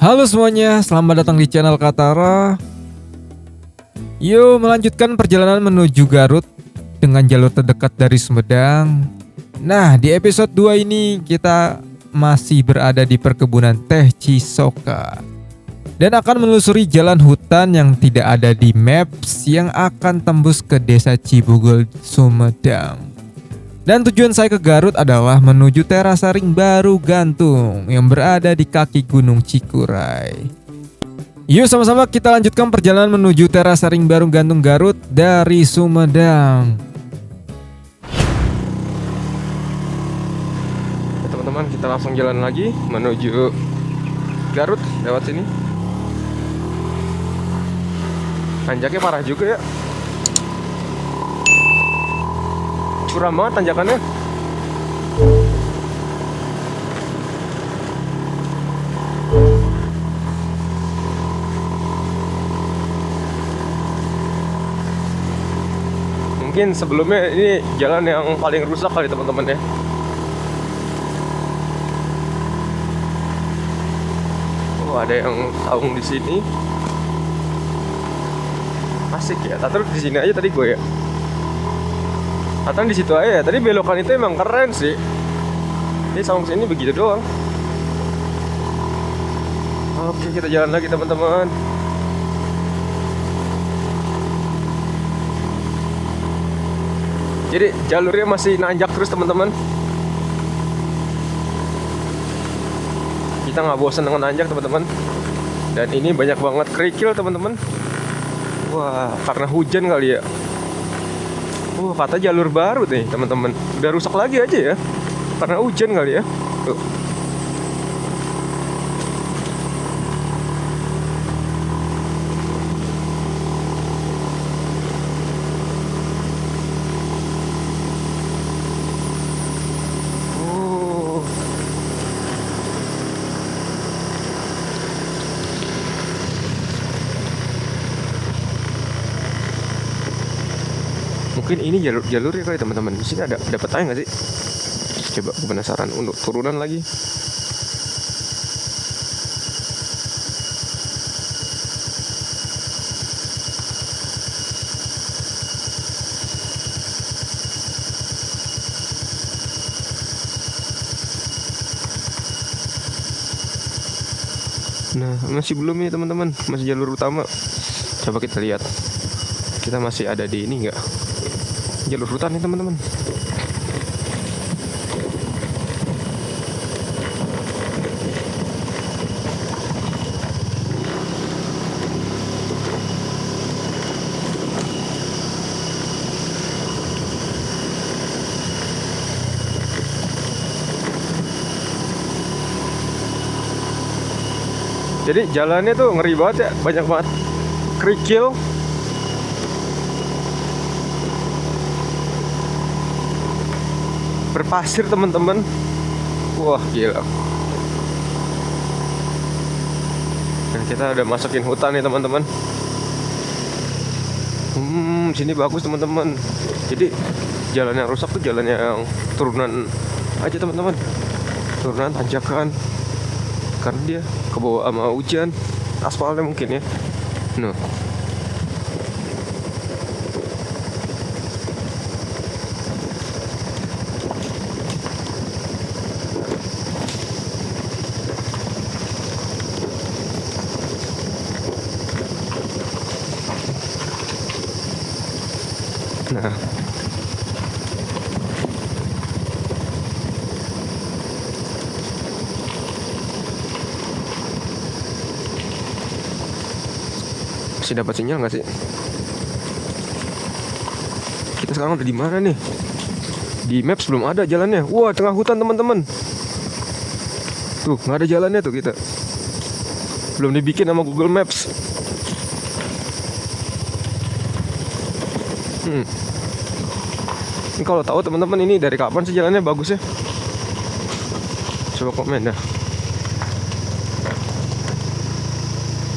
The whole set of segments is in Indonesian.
Halo semuanya, selamat datang di channel Katara. Yuk melanjutkan perjalanan menuju Garut dengan jalur terdekat dari Sumedang. Nah, di episode 2 ini kita masih berada di perkebunan teh Cisoka dan akan menelusuri jalan hutan yang tidak ada di maps yang akan tembus ke desa Cibugel, Sumedang. Dan tujuan saya ke Garut adalah menuju Terasaring Baru Gantung yang berada di kaki Gunung Cikuray. Yuk sama-sama kita lanjutkan perjalanan menuju Terasaring Baru Gantung Garut dari Sumedang. Ya, teman-teman, kita langsung jalan lagi menuju Garut lewat sini. Tanjaknya parah juga ya. Curam banget tanjakannya. Mungkin sebelumnya ini jalan yang paling rusak kali teman-teman ya. Oh, ada yang saung di sini. Asik ya. Tatar di sini aja tadi gue ya. Atau di situ aja. Tadi belokan itu emang keren sih. Ini saung sini begitu doang. Oke, kita jalan lagi teman-teman. Jadi jalurnya masih nanjak terus teman-teman. Kita nggak bosan dengan nanjak teman-teman. Dan ini banyak banget kerikil teman-teman. Wah, karena hujan kali ya. Kata jalur baru nih teman-teman. Udah rusak lagi aja ya. Karena hujan kali ya. Tuh. Mungkin ini jalurnya kali teman-teman. Di sini ada petanya nggak sih? Coba aku penasaran untuk turunan lagi. Nah, masih belum nih teman-teman. Masih jalur utama. Coba kita lihat. Kita masih ada di ini nggak? Jalur hutan nih teman-teman. Jadi jalannya tuh ngeri banget ya, banyak banget kerikil. Berpasir teman-teman. Wah, gila. Dan kita udah masukin hutan nih teman-teman. Sini bagus teman-teman. Jadi jalan yang rusak tuh jalan yang turunan aja teman-teman. Turunan tanjakan. Karena dia kebawa sama hujan. Aspalnya mungkin ya. Nah. Nah, masih dapat sinyal nggak sih? Kita sekarang udah di mana nih? Di maps belum ada jalannya. Wah, tengah hutan teman-teman. Tuh, nggak ada jalannya tuh kita. Belum dibikin sama Google Maps. Ini kalau tahu teman-teman ini dari kapan sih jalannya bagus ya? Coba komen dah.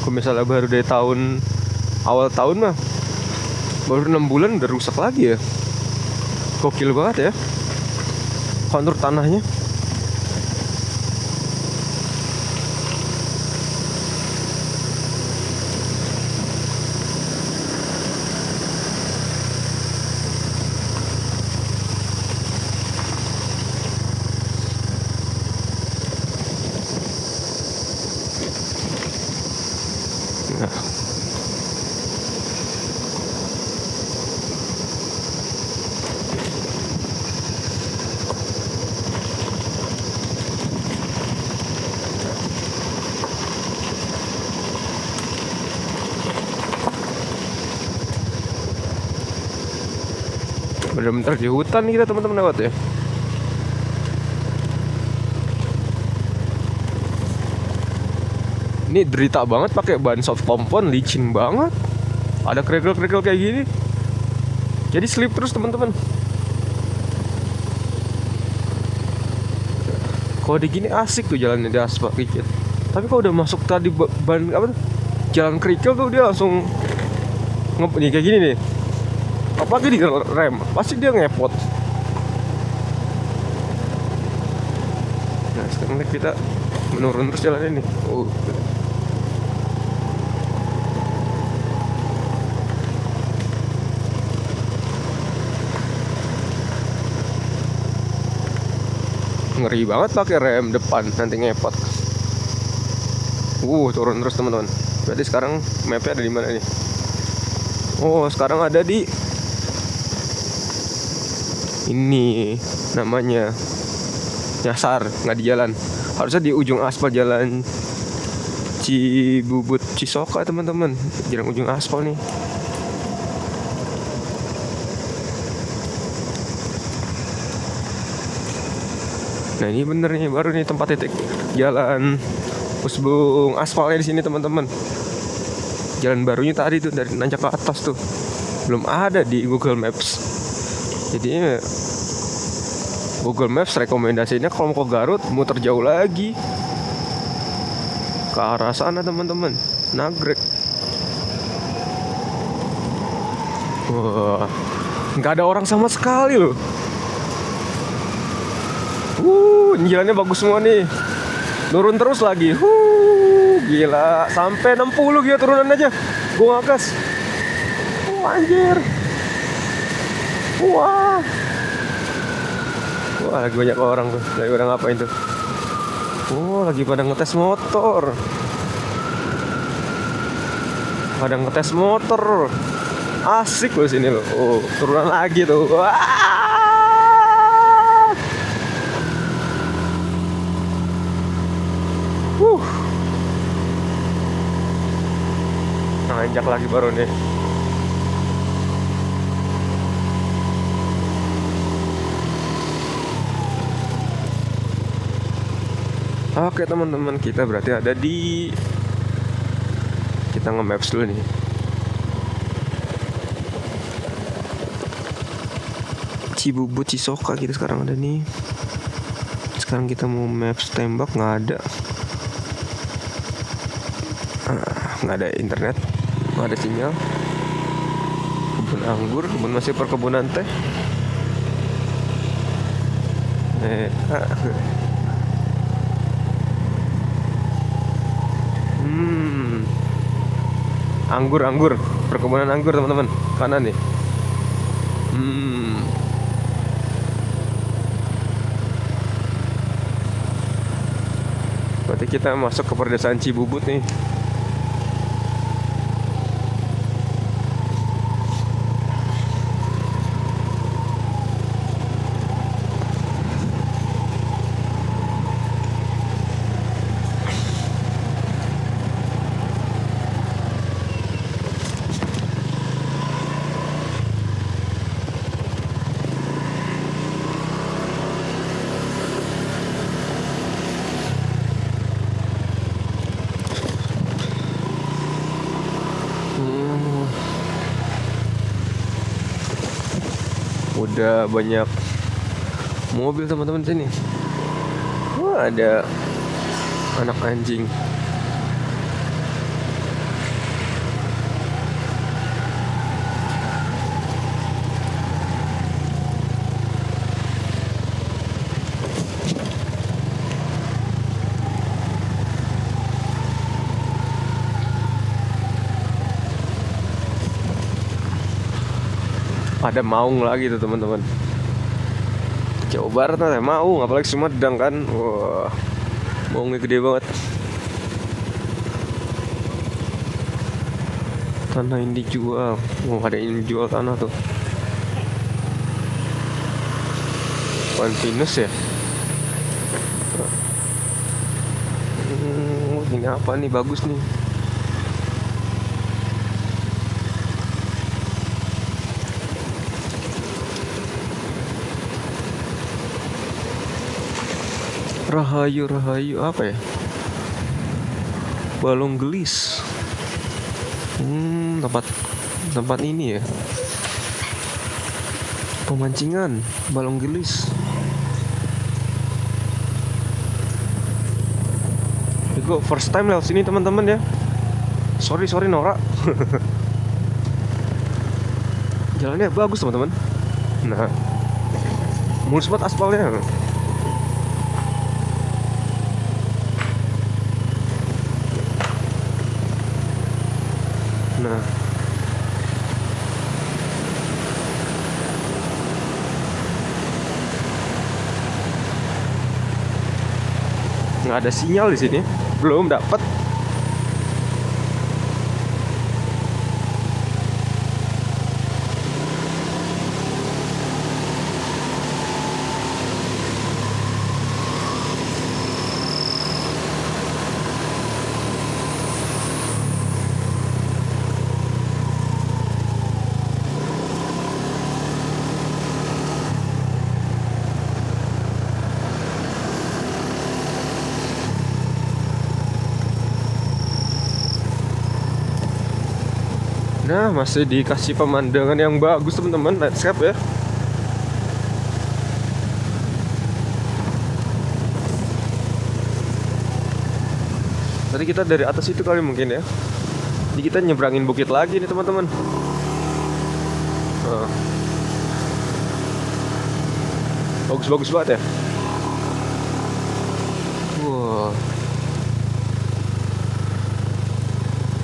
Kalau misalnya baru dari awal tahun mah, baru 6 bulan udah rusak lagi ya. Gokil banget ya kontur tanahnya. Bener-bener di hutan nih kita teman-teman lewat ya. Ini derita banget pakai ban soft compound, licin banget. Ada kerikil-kerikil kayak gini. Jadi slip terus teman-teman. Kalau di gini asik tuh jalannya di aspal dikit. Tapi kalau udah masuk tadi ban apa tuh? Jalan kerikil tuh dia langsung nih kayak gini nih. Apalagi di rem, pasti dia ngepot. Nah sekarang kita menurun terus jalan ini. Ngeri banget pakai rem depan nanti ngepot. Turun terus teman-teman. Berarti sekarang mapnya ada di mana nih? Sekarang ada di ini namanya nyasar, nggak di jalan. Harusnya di ujung aspal jalan Cibubut Cisoka teman-teman. Jalan ujung aspal nih. Nah ini bener nih, baru nih tempat titik jalan Pusbung aspalnya di sini teman-teman. Jalan barunya tadi tuh dari nanjak ke atas tuh belum ada di Google Maps. Jadi Google Maps rekomendasinya kalau mau ke Garut muter jauh lagi ke arah sana teman-teman, Nagrek. Nggak ada orang sama sekali loh. Ini jalannya bagus semua nih. Turun terus lagi. Gila, sampai 60 gitu turunan aja. Gua ngagas. Anjir. Wah, lagi banyak orang tuh. Lagi pada ngapain tuh? Lagi pada ngetes motor. Asik loh sini loh. Turunan lagi tuh. Nanjak lagi baru nih. Oke teman-teman, kita berarti ada di, kita nge-maps dulu nih. Cibubut Cisoka kita sekarang ada nih. Sekarang kita mau maps tembak, nggak ada. Nggak ada internet, nggak ada sinyal. Kebun anggur, masih perkebunan teh. Anggur, perkebunan anggur teman-teman, kanan nih. Berarti kita masuk ke perdesaan Cibubut nih. Udah banyak mobil teman-teman sini. Ada anak anjing. Ada Maung lagi tuh teman-teman. Jawa Barat ada Maung, apalagi Sumedang kan. Wah, Maungnya gede banget. Tanah ini dijual. Ada yang jual tanah tuh. Pinus ya. Ini apa nih, bagus nih. Rahayu apa ya? Balong gelis. Tempat ini ya. Pemancingan balong gelis. Gue first time lewat sini teman-teman ya. Sorry Nora. Jalannya bagus teman-teman. Nah, mulus banget aspalnya. Nah, nggak ada sinyal di sini, belum dapat. Nah, masih dikasih pemandangan yang bagus teman-teman, landscape ya. Tadi kita dari atas itu kali mungkin ya. Jadi kita nyebrangin bukit lagi nih teman-teman. Bagus-bagus banget ya. Wah,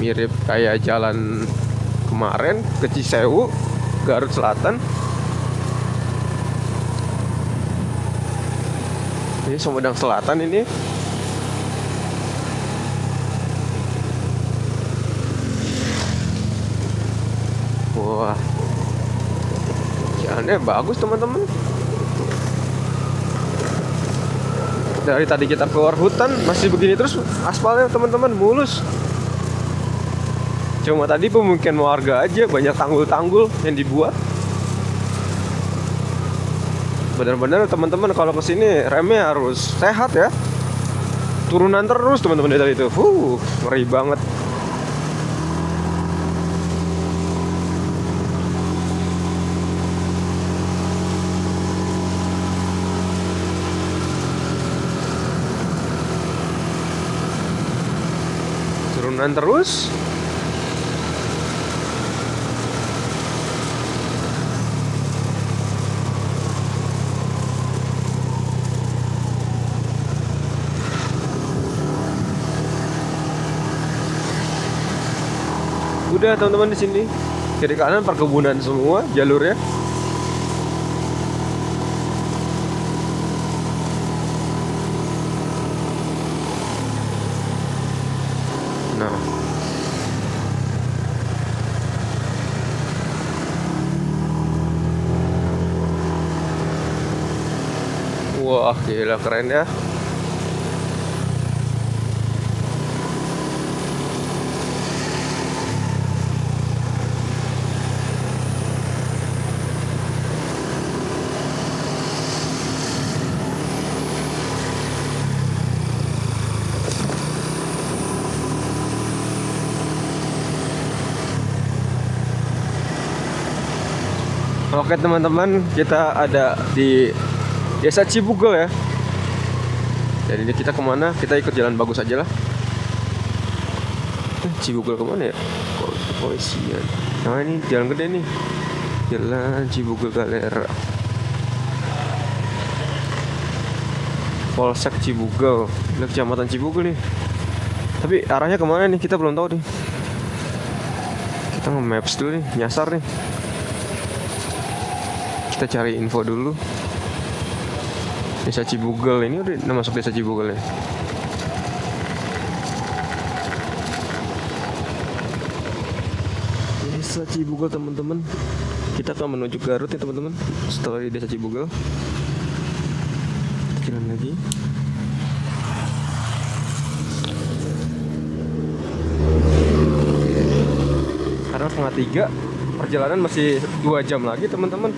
mirip kayak jalan kemarin ke Cisewu, Garut Selatan. Ini Sumedang Selatan ini. Wah, jalannya bagus teman-teman. Dari tadi kita keluar hutan masih begini terus aspalnya teman-teman, mulus. Cuma tadi pemukiman warga aja, banyak tanggul-tanggul yang dibuat. Benar-benar teman-teman kalau kesini remnya harus sehat ya. Turunan terus teman-teman dari itu. Ngeri banget. Turunan terus. Udah teman-teman, di sini kiri kanan perkebunan semua jalurnya. Nah, wah gila keren ya. Oke teman-teman, kita ada di Desa Cibugel ya. Jadi ini kita kemana? Kita ikut jalan bagus aja lah. Cibugel kemana ya? Kepolisian. Nah ini jalan gede nih, Jalan Cibugel Galera. Polsek Cibugel, ini kecamatan Cibugel nih. Tapi arahnya kemana nih? Kita belum tahu nih. Kita nge-maps dulu nih, nyasar nih. Kita cari info dulu. Desa Cibugel ini udah masuk Desa Cibugel ya. Desa Cibugel teman-teman. Kita akan menuju Garut ya teman-teman. Setelah di Desa Cibugel, jalan lagi. Karena 2:30, perjalanan masih 2 jam lagi teman-teman.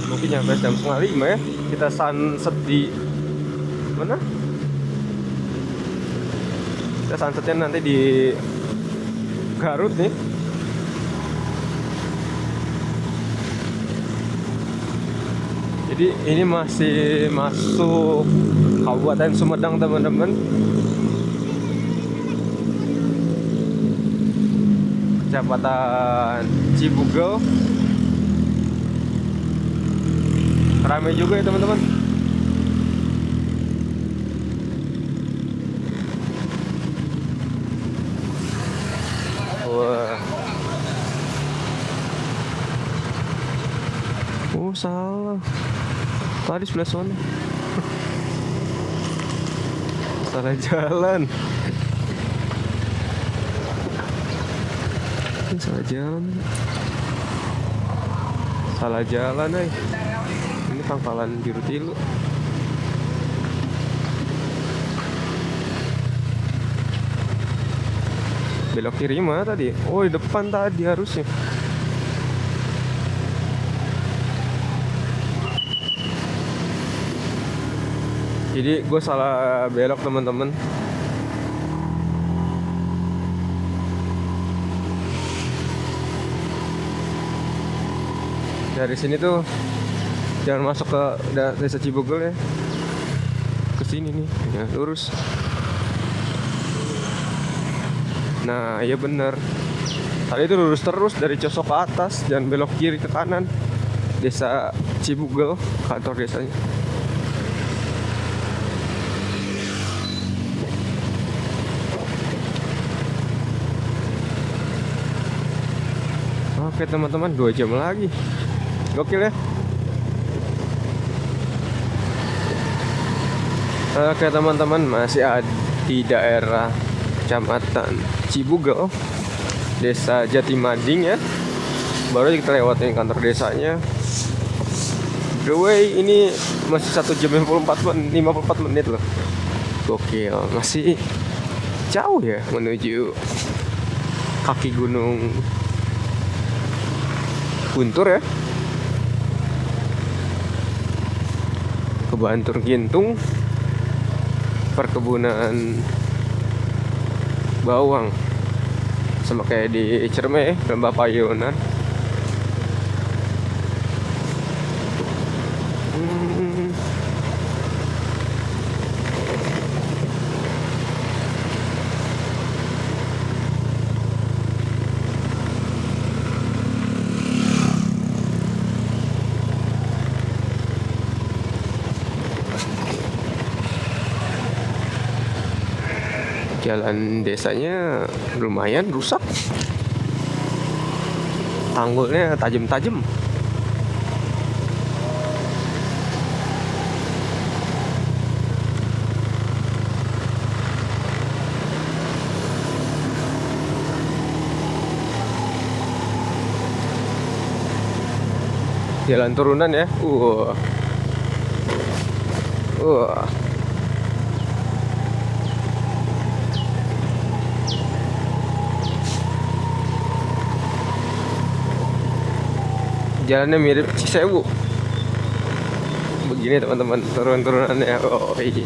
Mungkin nyampe jam 4:30 ya. Kita sunset di Mana? Kita sunsetnya nanti di Garut nih. Jadi ini masih masuk Kabupaten Sumedang teman-teman. Kecamatan Cibugel. Ramai juga ya teman-teman. Wah. Oh salah. Tadi sebelah sana. Salah jalan. Ini salah jalan. Salah jalan, Ini pangkalan Biru Tilu. Belok kiri mana tadi? Oh, di depan tadi harusnya. Jadi gue salah belok teman-teman. Dari sini tuh jangan masuk ke desa Cibugel ya. Ke sini nih, ya, lurus. Nah, iya bener. Tadi itu lurus terus dari Cosok ke atas, jangan belok kiri ke kanan. Desa Cibugel, kantor desanya. Oke teman-teman, 2 jam lagi. Gokil ya. Oke teman-teman, masih ada di daerah Kecamatan Cibugel, Desa Jatimading ya. Baru kita lewatin kantor desanya. The way ini masih 1 jam 54 menit loh. Gokil, masih jauh ya menuju kaki gunung Guntur ya. Ke Bantur Gintung, perkebunan bawang, sama kayak di Ciremai, Lembah Payunan. Jalan desanya lumayan rusak, tanggulnya tajam-tajam. Jalan turunan ya. Jalannya mirip Cisewu. Begini teman-teman, turun-turunannya. Oh iya.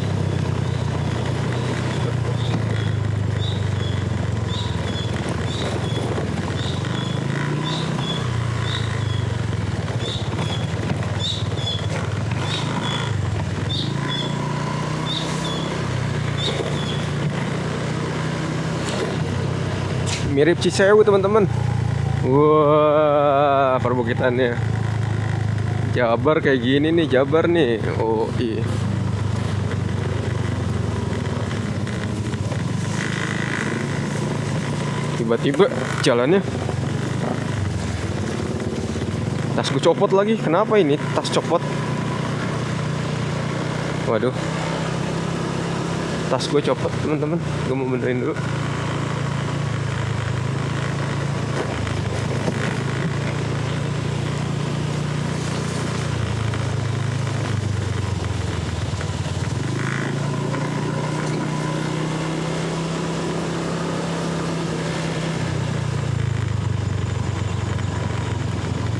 Mirip Cisewu teman-teman. Wah, perbukitannya. Jabar kayak gini nih, Jabar nih. Oh iya. Tiba-tiba jalannya tas gue copot lagi. Kenapa ini tas copot? Waduh, tas gue copot teman-teman. Gue mau benerin dulu.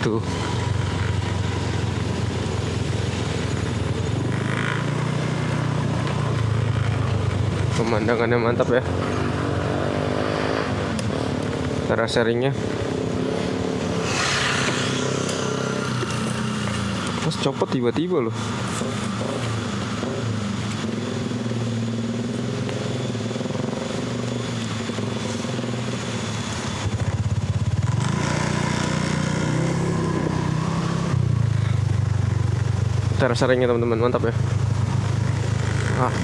Tuh. Pemandangannya mantap ya. Cara sharingnya. Terus copot tiba-tiba loh. Cara sharingnya teman-teman mantap ya. Ah.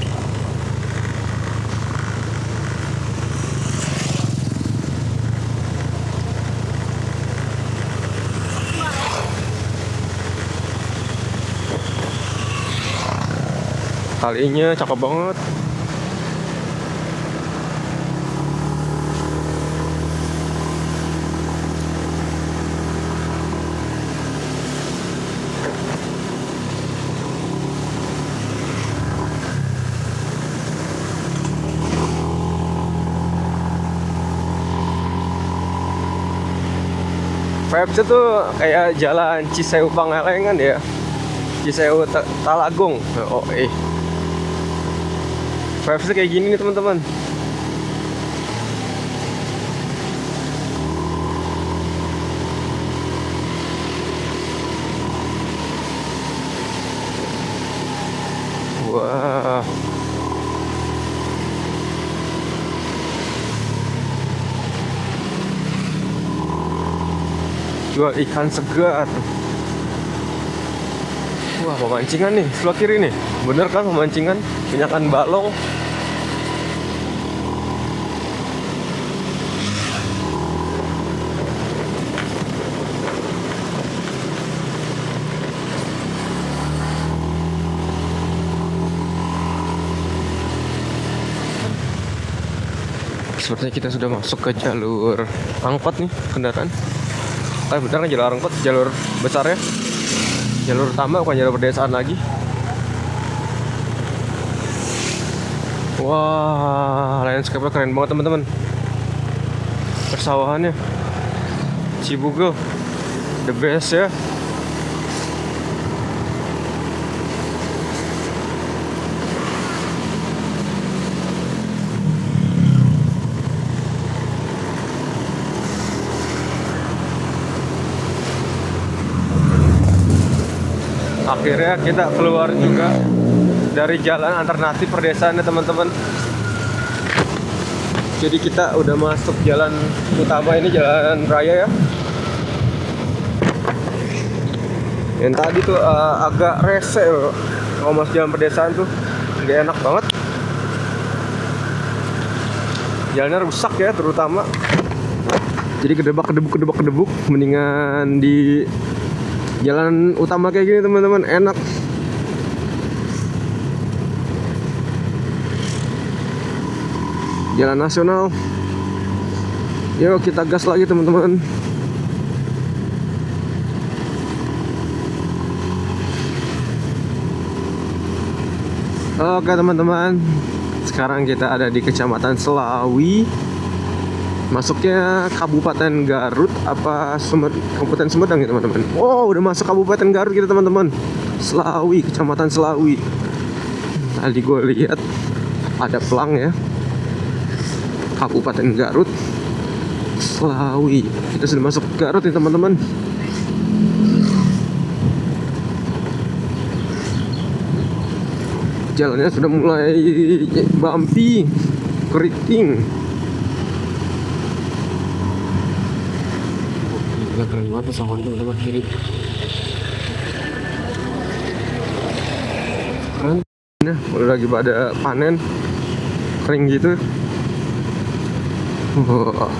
Kalinya cakep banget. Vibes-nya tuh kayak jalan Cisewu Pangalengan ya. Cisewu Talagung. Oh, vibes-nya kayak gini nih teman-teman. Wah. Jual ikan segar. Wah, pemancingan nih sebelah kiri nih. Bener kan pemancingan? Penyakan balong. Sepertinya kita sudah masuk ke jalur angkot nih kendaraan. Bener kan jalur angkot, jalur besar ya. Jalur utama bukan jalur perdesaan lagi. Wah, landscape-nya keren banget teman-teman. Persawahannya Cibugel the best ya. Akhirnya kita keluar juga dari jalan alternatif perdesaan ya teman-teman. Jadi kita udah masuk jalan utama ini, jalan raya ya. Yang tadi tuh agak rese loh. Kalau masuk jalan perdesaan tuh nggak enak banget. Jalannya rusak ya terutama. Jadi kedebuk. Mendingan di jalan utama kayak gini teman-teman, enak. Jalan nasional. Yuk kita gas lagi teman-teman. Oke teman-teman, sekarang kita ada di Kecamatan Selawi. Masuknya Kabupaten Garut apa Kabupaten Sumedang ya teman-teman. Oh, udah masuk Kabupaten Garut kita teman-teman. Selawi, Kecamatan Selawi. Tadi gue lihat ada pelang ya. Kabupaten Garut, Selawi. Kita sudah masuk Garut nih teman-teman. Jalannya sudah mulai bumpy, keriting. Gila, keren banget pesawat teman-teman kiri. Keren. Nah, udah lagi pada panen, kering gitu. Wah.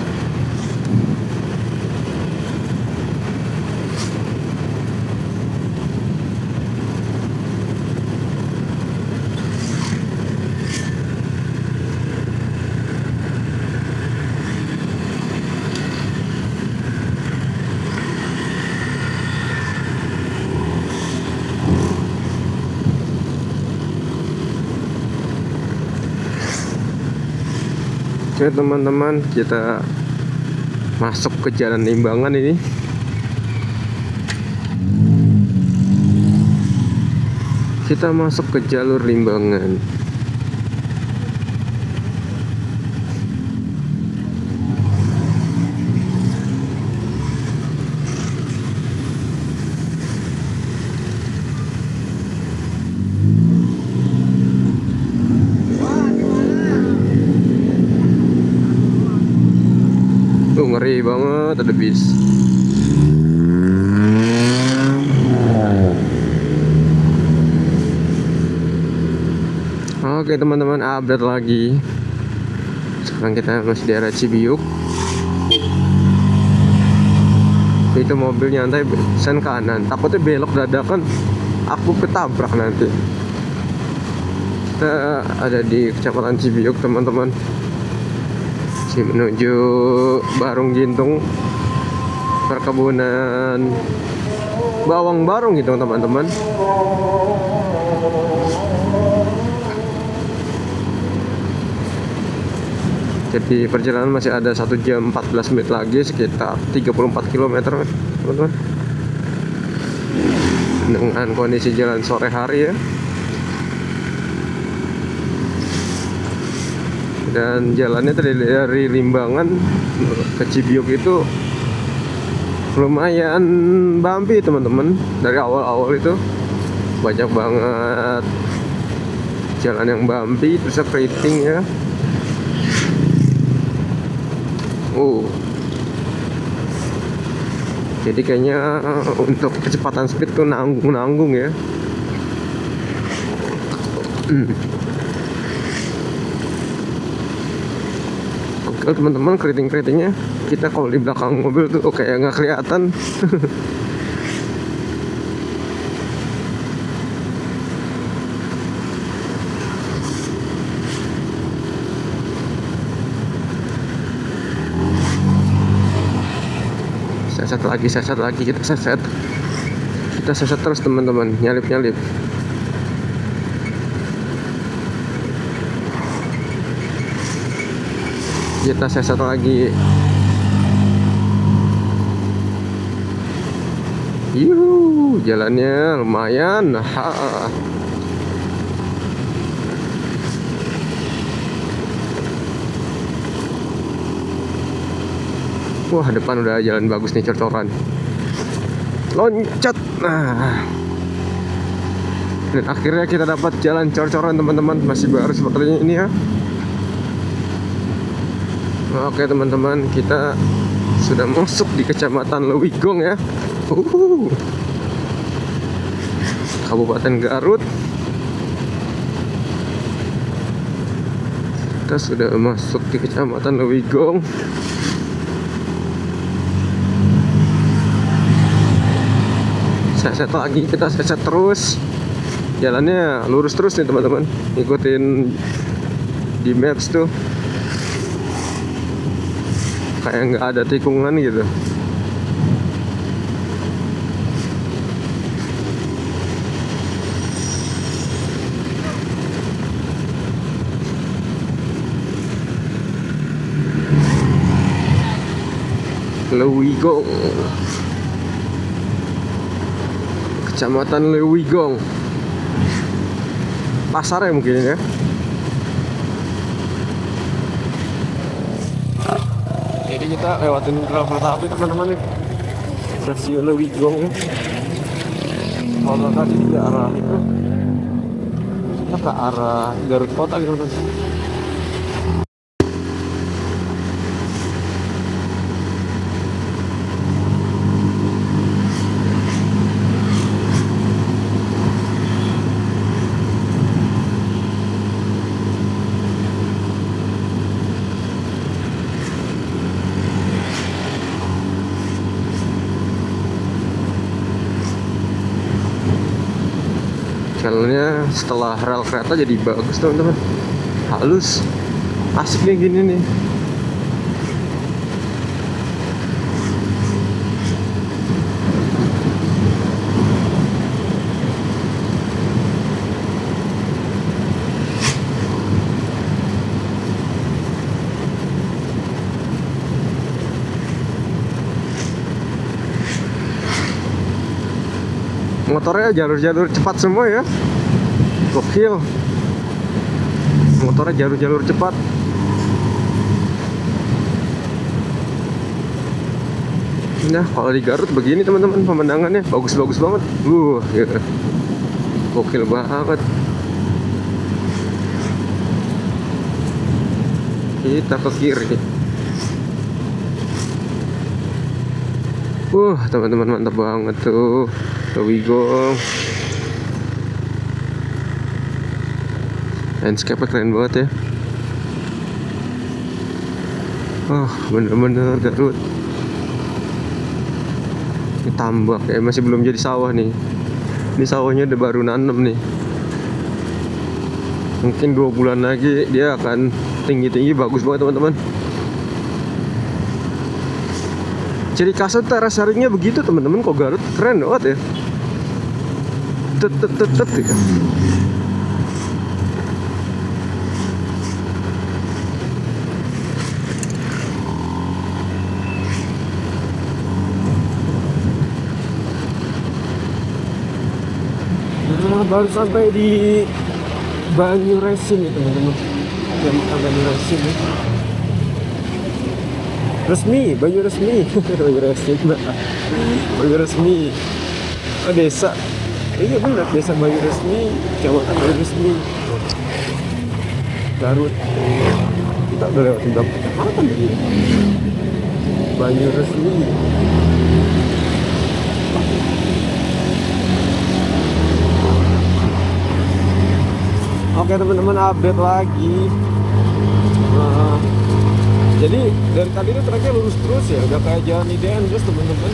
Oke teman-teman, kita masuk ke Jalan Limbangan ini. Kita masuk ke jalur Limbangan. gede banget, ada bis. Oke teman-teman, update lagi. Sekarang kita masih di area Cibiuk. Itu mobil nyantai sen kanan, takutnya belok dadakan, aku ketabrak nanti. Kita ada di Kecamatan Cibiuk teman-teman, menuju Barung Gintung, perkebunan bawang Barung gitu teman-teman. Jadi perjalanan masih ada 1 jam 14 menit lagi, sekitar 34 km teman-teman. Dengan kondisi jalan sore hari ya. Dan jalannya dari Limbangan ke Cibiuk itu lumayan bumpy teman-teman. Dari awal-awal itu banyak banget jalan yang bumpy, terus keriting ya. Jadi kayaknya untuk kecepatan speed tuh nanggung ya. Oke teman-teman, keriting-keritingnya kita kalau di belakang mobil tuh kayak nggak kelihatan. Seset lagi, kita seset terus teman-teman, nyalip kita seset lagi. Yuhu, jalannya lumayan. Wah, depan udah jalan bagus nih, cor-coran. Loncat. Nah. Dan akhirnya kita dapat jalan cor-coran teman-teman, masih baru seperti ini ya. Oke teman-teman, kita sudah masuk di Kecamatan Lewigong ya. Kabupaten Garut. Kita sudah masuk di Kecamatan Lewigong. Seset lagi, kita seset terus. Jalannya lurus terus nih teman-teman, ikutin di maps tuh kayak nggak ada tikungan gitu. Lewigong, Kecamatan Lewigong, pasar ya mungkin ya. Jadi kita lewatin rel kereta api teman-teman nih, stasiun Lewigong. Kalau tadi ke arah itu, kita ke arah Garut Kota gitu teman-teman. Jalannya setelah rel kereta jadi bagus teman-teman, halus, asik nih gini nih. Motornya jalur-jalur cepat semua ya, gokil. Motornya jalur-jalur cepat. Nah kalau di Garut begini teman-teman, pemandangannya bagus-bagus banget. Gitu. Gokil banget. Kita ke kiri. Teman-teman mantap banget tuh. The Wigong. Landscape keren banget ya. Bener-bener Garut. Ini tambak ya, masih belum jadi sawah nih. Ini sawahnya udah baru nanem nih. Mungkin 2 bulan lagi dia akan tinggi-tinggi, bagus banget teman-teman. Ciri khasnya teras-harinya begitu teman-teman. Kok Garut keren banget ya. Tet ya. Baru sampai di Banyuresin ya teman-teman. Banyuresin ya. Resmi, Banyuresmi. Banyuresin, Banyuresmi. Oh, desa. Iya benar, desa Banyuresmi, kecamatan Banyuresmi, Garut. Kita udah lewat berapa kecamatan tadi? Banyuresmi. Oke teman-teman, update lagi. Jadi dari tadi itu tracknya lurus terus ya, udah kayak jalan idean terus teman-teman.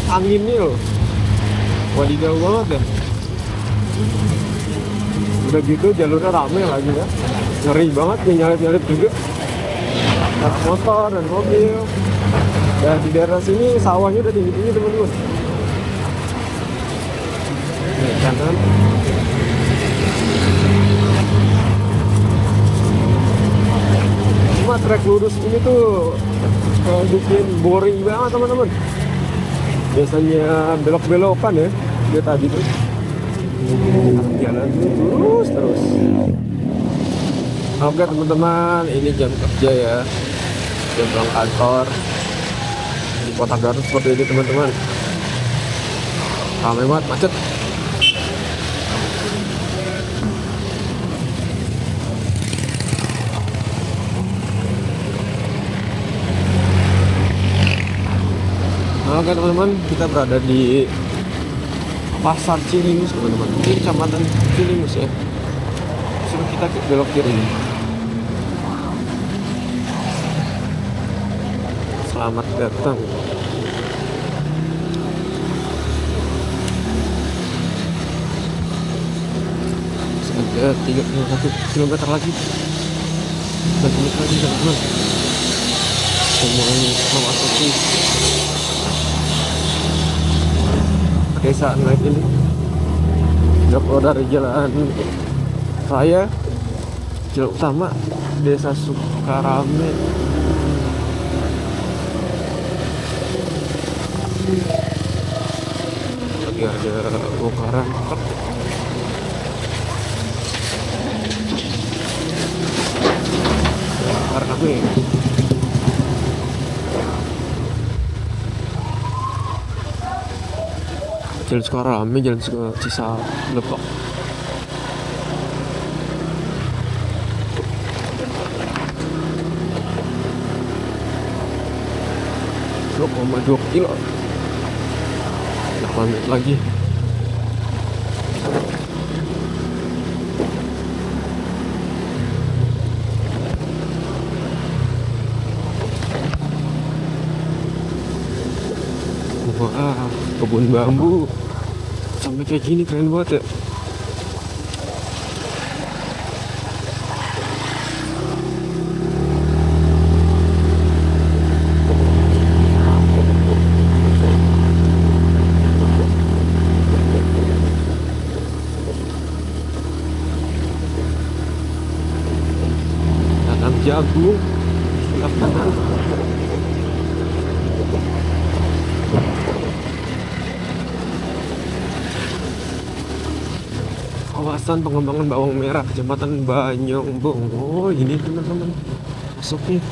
Anginnya loh, wadidaw banget ya. Udah gitu jalurnya rame lagi ya, ngeri banget nih, nyalip-nyalip juga motor dan mobil. Dan di daerah sini sawahnya udah tinggi-tinggi teman-teman. Nih kanan. Cuma trek lurus ini tuh bikin boring banget teman-teman. Biasanya belok-belokan ya dia tadi tuh. Jalan terus. Oke teman-teman, ini jam kerja ya, jam pulang kantor di kota Garut seperti ini teman-teman. Ramai banget, macet. Oke teman-teman, kita berada di Pasar Cilimus teman-teman. Ini kecamatan Cilimus ya. Suruh kita belok kiri. Selamat datang. Ada 31 km lagi. 3 menit lagi teman-teman. Semuanya memasuki pedesaan lagi nih. Udah keluar dari jalan raya, jalan utama Desa Sukarame. Lagi ada bongkaran truk. Bongkaran apa ya? Jalan Sukarame, jalan Cisalebak. .2 kilo, 8 menit lagi. Wah, kebun bambu sampai kayak gini keren banget ya. Tanam jagung sebelah kanan. Kawasan pengembangan bawang merah Kecamatan Banyombong. Oh ini teman-teman masuknya.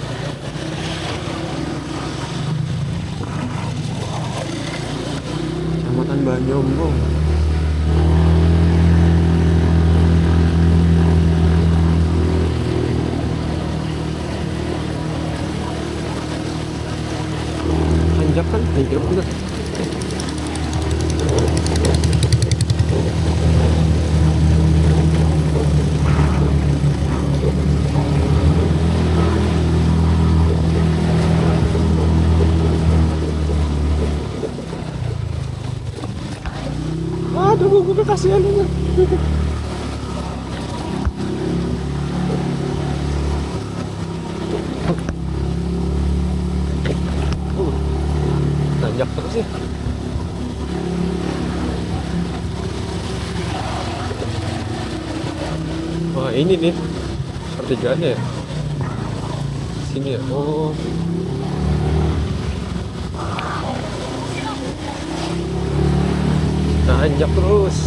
Kecamatan Banyombong. Tanjakan kan? Iya bener. Aduh, gue kasihan ini. Nanjak terus ya. Wah ini nih pertigaannya ya. Sini ya. Oh. Nanjak terus.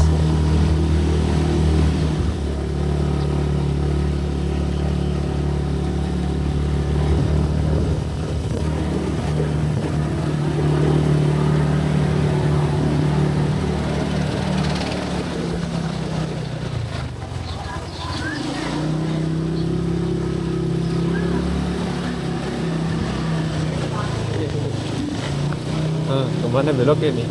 Kemana beloknya nih?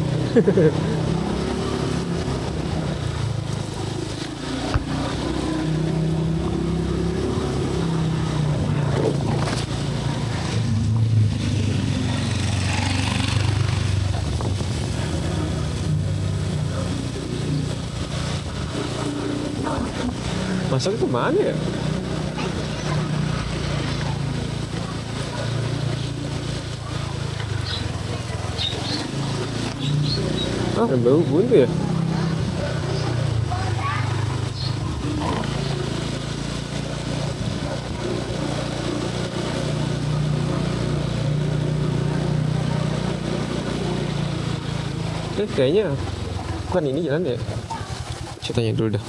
Masuk ke mana ya? Ah, bau buntu ya? Kayaknya bukan ini jalan ya. Saya tanya dulu dah.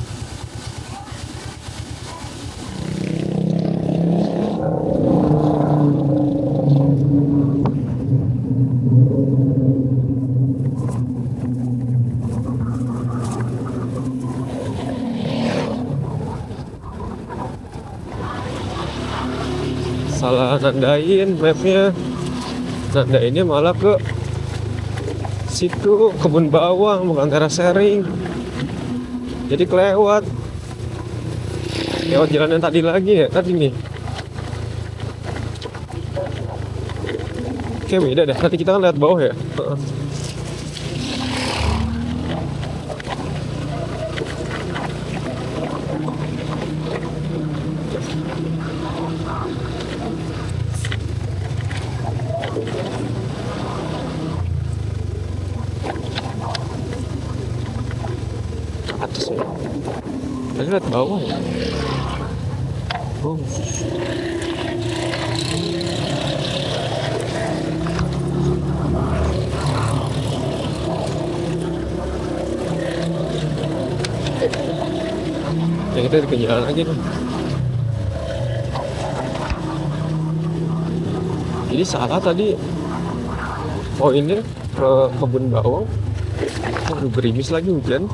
Salah nandain mapnya. Nandainnya malah ke situ kebun bawang, bukan teras sharing. Jadi kelewat jalan yang tadi lagi ya, tadi nih. Oke beda deh, nanti kita kan lihat bawah ya. Atas ya. Tadi lihat bawah ya. Oh. Ya kita ke jalan aja nih. Jadi salah tadi. Oh ini ke kebun bawang. Oh, gerimis lagi hujan.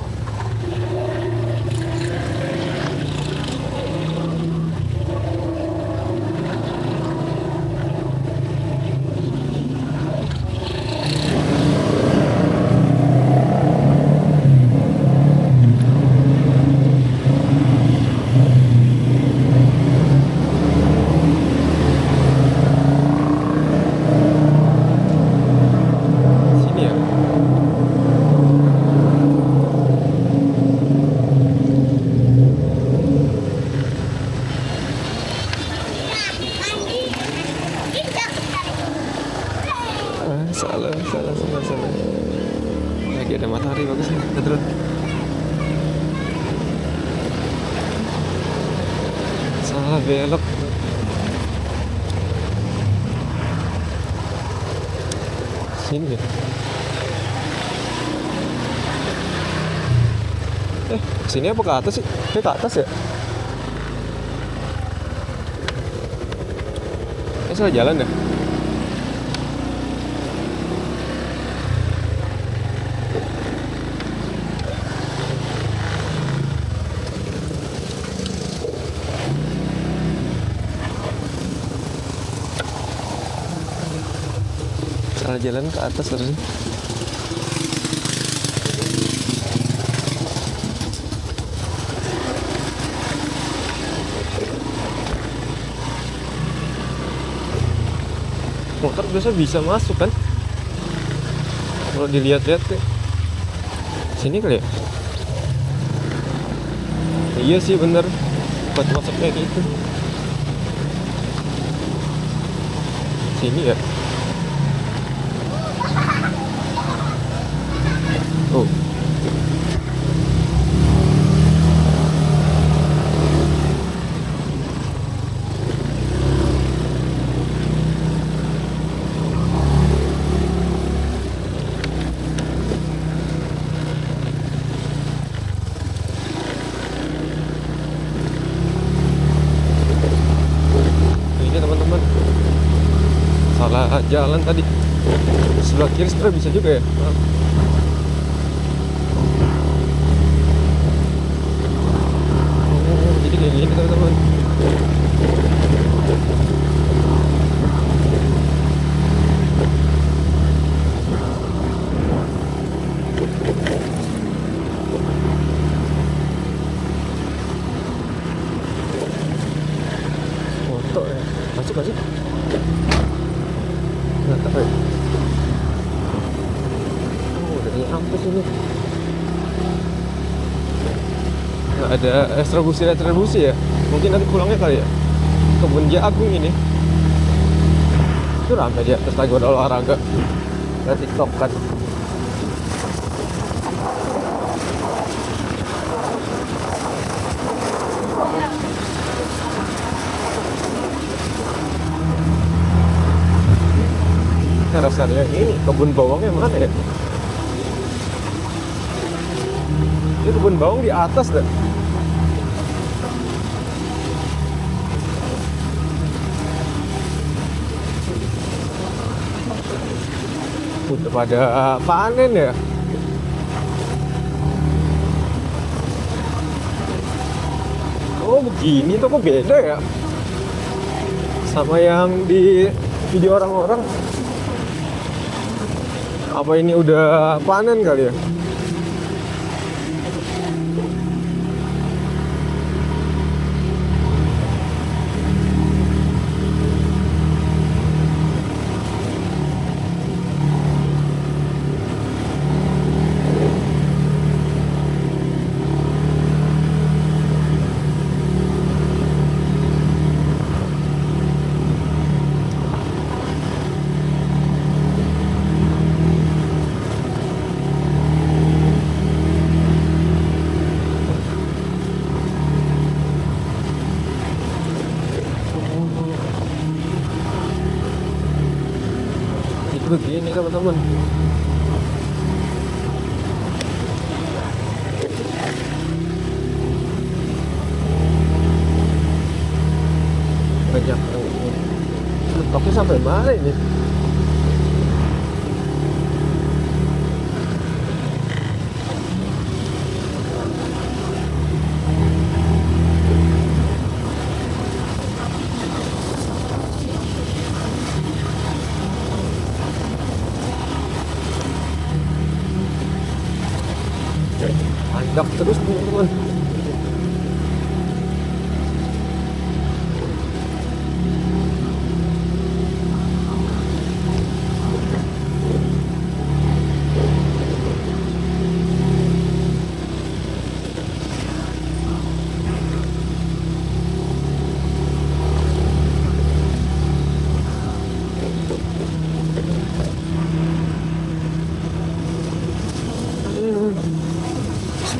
Sini ya. Salah. Lagi ada matahari bagus nih, terus. Salah belok. Sini ya. Sini apa ke atas sih? Kayak ke atas ya? Salah jalan dah. Salah jalan ke atas terus. Motor biasa bisa masuk kan? Kalau dilihat-lihat tuh. Sini kali ya? Iya sih bener. Buat masuk kayak gitu. Sini ya? Oh. Ini teman-teman. Salah jalan tadi. Sebelah kiri sebenarnya bisa juga ya. Jadi kayak gini teman-teman. Foto ya. Masuk gak sih? Nggak tahu ya. Oh, udah nyampe sini. Nggak ada retribusi ya. Mungkin nanti pulangnya kali ya. Kebun jagung ini. Itu ramai dia. Terus lagi udah olahraga. Lihat TikTok kan. Nah, rasanya ini kebun bawangnya mana ya? Ini kebun bawang di atas deh. Udah pada panen ya? Oh begini tuh kok beda ya? Sama yang di video orang-orang. Apa ini udah panen kali ya? Begini teman-teman. Banyak. Stoknya sampai mana ini? Anjak terus teman-teman.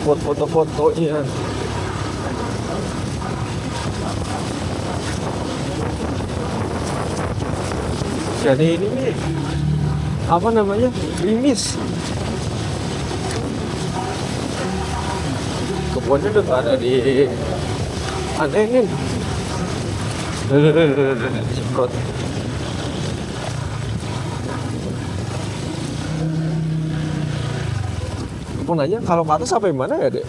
Spot foto-fotonya. Jadi ini nih, apa namanya, limis. Kebunnya udah ada di anenin. Semprot. Aku nanya kalau ke atas sampai mana ya, Dek?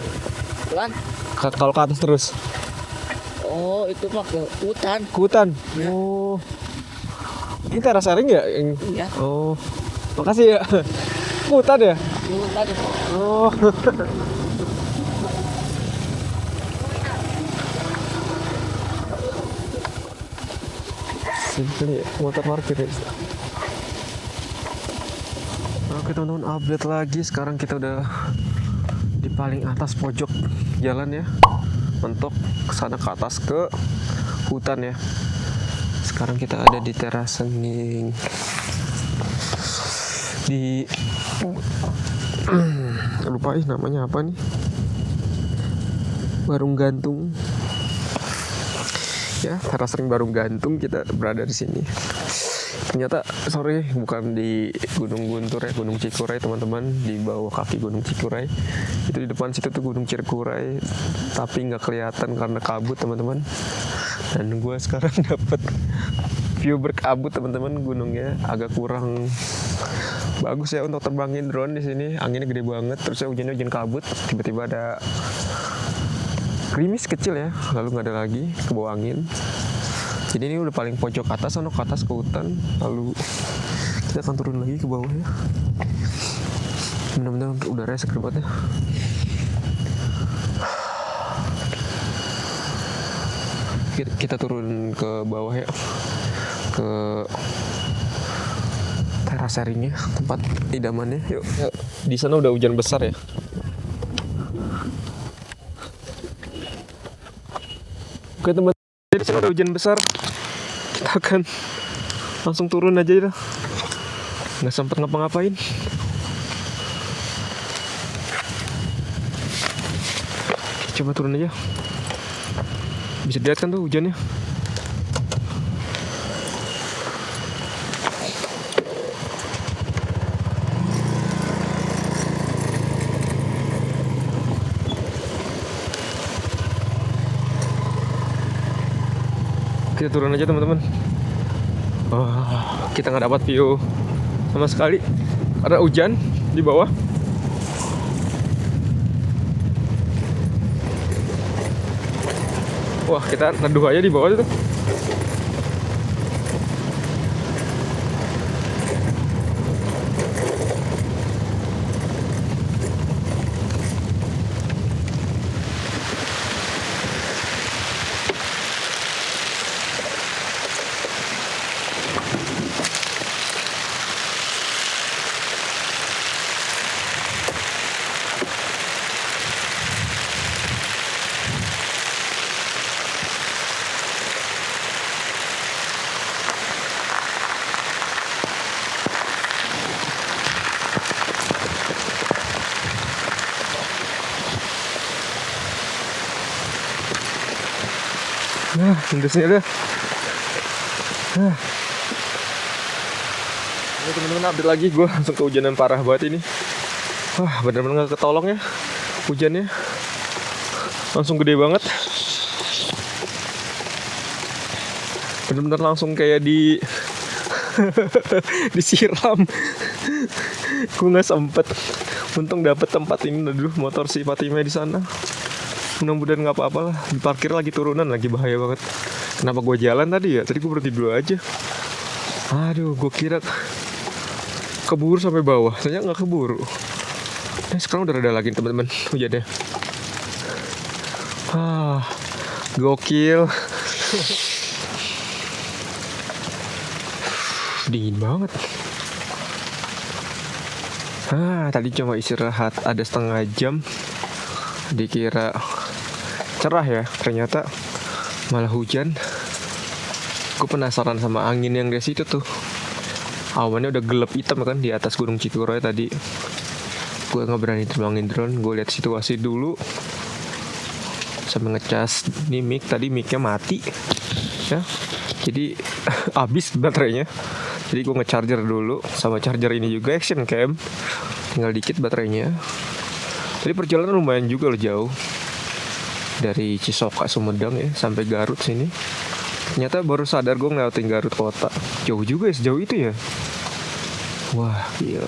Lan. Kalau ke atas terus. Oh, itu mah ke hutan. Ke hutan. Ya. Oh. Ini teras sharing ya? Iya. Oh. Makasih ya. Hutan ya? Ini tadi. Oh. Sini motor parkir ya. Oke teman-teman, update lagi. Sekarang kita udah di paling atas pojok jalan ya. Mentok kesana ke atas ke hutan ya. Sekarang kita ada di teras nih. Di lupa namanya apa nih, Warung Gantung ya, teras ring Warung Gantung. Kita berada di sini. Ternyata sorry, bukan di Gunung Guntur ya, Gunung Cikuray teman-teman, di bawah kaki Gunung Cikuray. Itu di depan situ tuh Gunung Cikuray, tapi nggak kelihatan karena kabut teman-teman. Dan gue sekarang dapat view berkabut teman-teman, gunungnya agak kurang bagus ya untuk terbangin drone di sini. Anginnya gede banget, terus ya hujan kabut, tiba-tiba ada gerimis kecil ya, lalu nggak ada lagi, ke bawah angin. Jadi ini udah paling pojok atas, ke atas ke hutan, lalu kita akan turun lagi ke bawah ya. Benar-benar udaranya seger banget ya. Kita turun ke bawah ya, ke teras ringnya, tempat idamannya. Yuk. Di sana udah hujan besar ya. Oke teman, di sana udah hujan besar. Kita akan langsung turun aja ya. Nggak sempat ngapa-ngapain. Coba turun aja. Bisa dilihat kan tuh hujannya. Kita turun aja teman-teman. Kita nggak dapat view sama sekali karena hujan di bawah. Wah, kita neduh aja di bawah itu. Nah, indusnya udah. Ini teman-teman update lagi, gue langsung kehujanan parah banget ini. Wah, bener-bener gak ketolong ya hujannya. Langsung gede banget. Bener-bener langsung kayak disiram. Gue nggak sempet. Untung dapet tempat ini. Aduh, motor si Fatimah di sana. Mudah-mudahan nggak apa-apa lah. Diparkir lagi turunan lagi, bahaya banget. Kenapa gue jalan tadi ya? Tadi gue berhenti dulu aja. Aduh, gue kira keburu sampai bawah. Ternyata nggak keburu. Nah, sekarang udah reda lagi teman-teman hujannya. Gokil. Dingin banget. Tadi cuma istirahat ada setengah jam. Dikira cerah ya, ternyata malah hujan. Gue penasaran sama angin yang dari situ tuh. Awannya udah gelap hitam kan di atas Gunung Cikuray tadi. Gue nggak berani terbangin drone. Gue lihat situasi dulu sambil ngecas nih mic. Tadi micnya mati ya, jadi habis baterainya. Jadi gue ngecharger dulu sama charger ini juga action cam. Tinggal dikit baterainya. Jadi perjalanan lumayan juga loh, jauh dari Cisoka Sumedang ya sampai Garut sini. Ternyata baru sadar gue ngelewatin Garut kota. Jauh juga ya, sejauh itu ya. Wah, gila.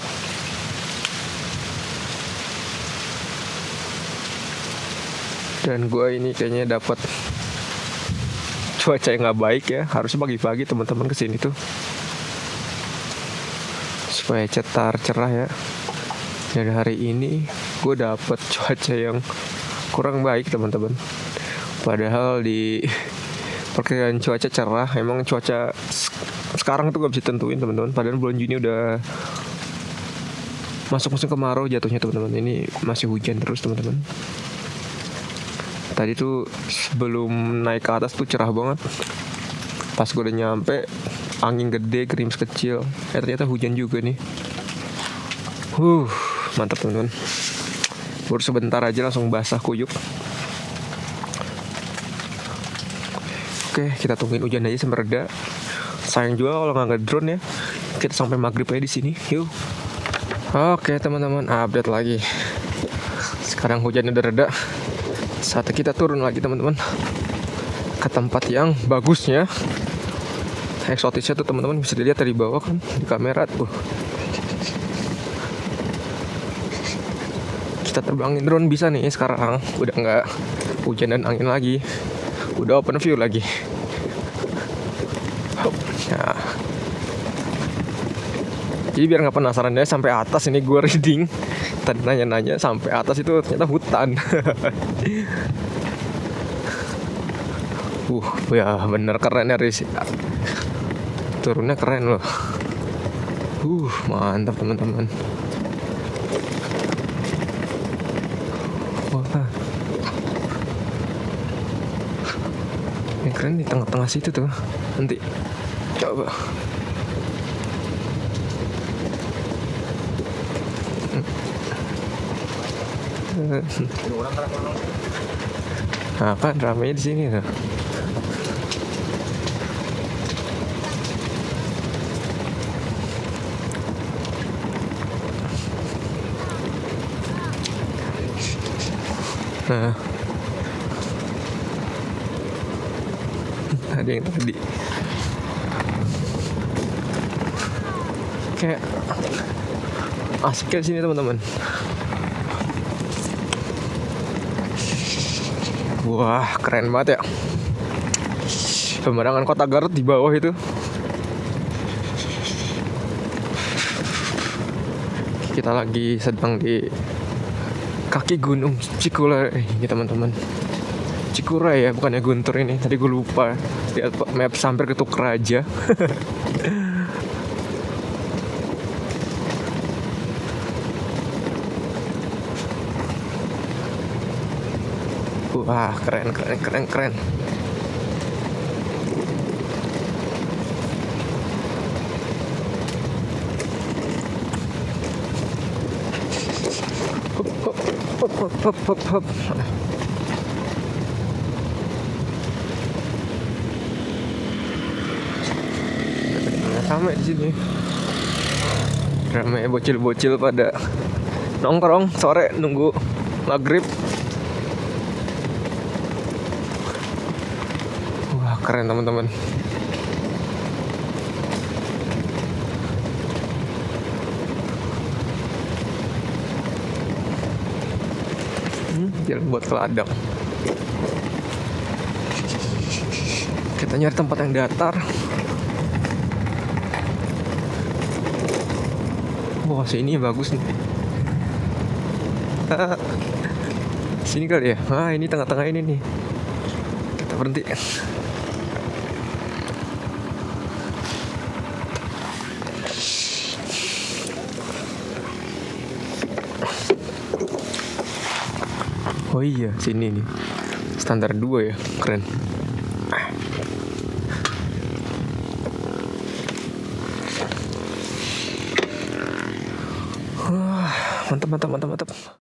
Dan gue ini kayaknya dapat cuaca yang nggak baik ya. Harusnya pagi-pagi teman-teman kesini tuh supaya cetar cerah ya. Dan hari ini gue dapet cuaca yang kurang baik teman-teman. Padahal di perkiraan cuaca cerah, emang cuaca sekarang tuh gak bisa tentuin teman-teman. Padahal bulan Juni udah masuk musim kemarau jatuhnya teman-teman. Ini masih hujan terus teman-teman. Tadi tuh sebelum naik ke atas tuh cerah banget. Pas gue udah nyampe, angin gede, gerimis kecil. Ternyata hujan juga nih. Mantap teman-teman. Baru sebentar aja langsung basah kuyup. Oke, kita tungguin hujan aja sampai reda. Sayang juga kalau nggak drone ya. Kita sampai maghrib aja di sini. Yuk. Oke teman-teman, update lagi. Sekarang hujannya udah reda. Saatnya kita turun lagi teman-teman ke tempat yang bagusnya. Eksotisnya tuh teman-teman bisa dilihat dari bawah kan di kamera tuh. Kita terbangin drone bisa nih sekarang. Udah nggak hujan dan angin lagi. Udah open view lagi. Nah. Jadi biar nggak penasaran deh sampai atas ini gue reading. Tadi nanya-nanya sampai atas itu ternyata hutan. Ya bener keren ya Riz. Turunnya keren loh. Mantap teman-teman. Wah. Yang keren di tengah-tengah situ tuh. Nanti coba. Nah kan ramai di sini tuh. Nah, ada yang tadi kayak asik di sini teman-teman. Wah keren banget ya. Pemandangan kota Garut di bawah itu. Kita lagi sedang di kaki gunung Cikuray ini teman-teman. Cikuray ya, bukannya Guntur ini. Tadi gue lupa lihat map sampai ketuker aja. Wah keren. Hop. Ramai di sini. Ramai bocil-bocil pada nongkrong sore nunggu maghrib. Wah keren teman-teman. Jalan buat ke ladang. Kita nyari tempat yang datar. Wah sini bagus nih. Sini kali ya. Ini tengah-tengah ini nih. Kita berhenti. Oh iya, sini nih. Standar 2 ya, keren. Mantap.